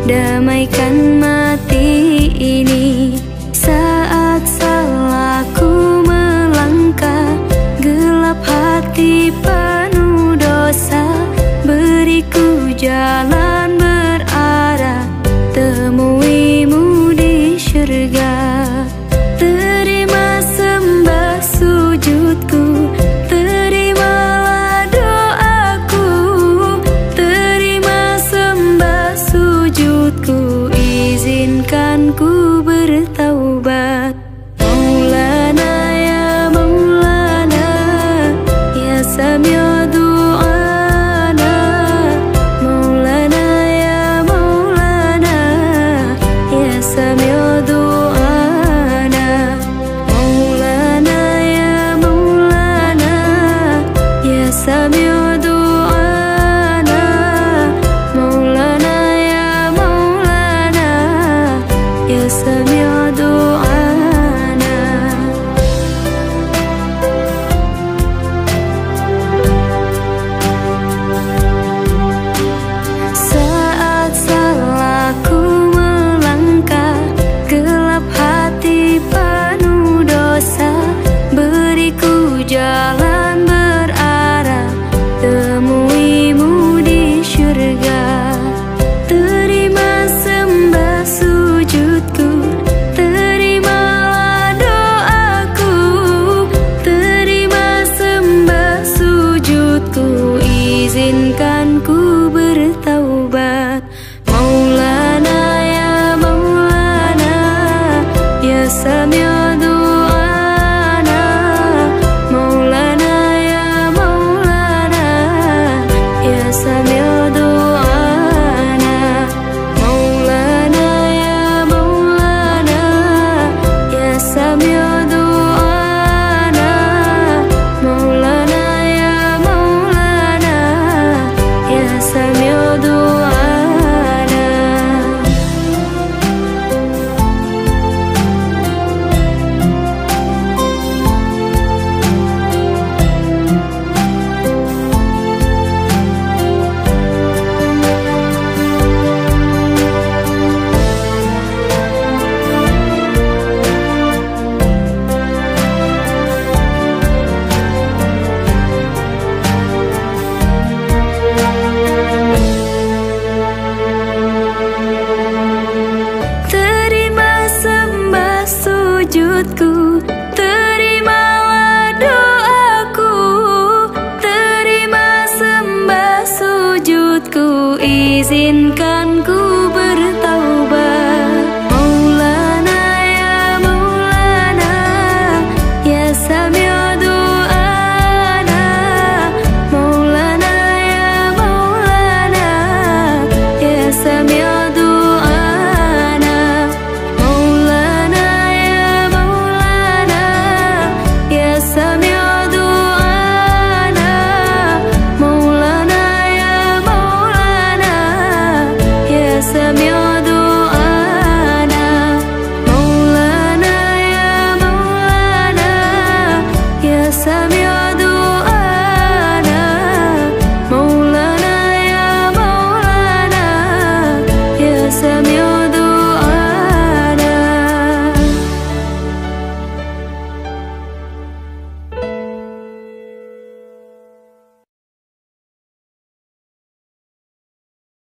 Damaikan mati ini saat salahku melangkah, gelap hati penuh dosa. Beriku jalan berarah, temuimu di syurga. Terima sembah sujudku, terimalah doaku. Terima sembah sujudku, izinkan ku bertaubat. Maulana ya Maulana, ya Sami'u du'ana. Maulana ya Maulana, ya Sami'u du'ana. Maulana ya Maulana, ya Sami'u du'ana. Maulana ya Maulana, ya Sami'u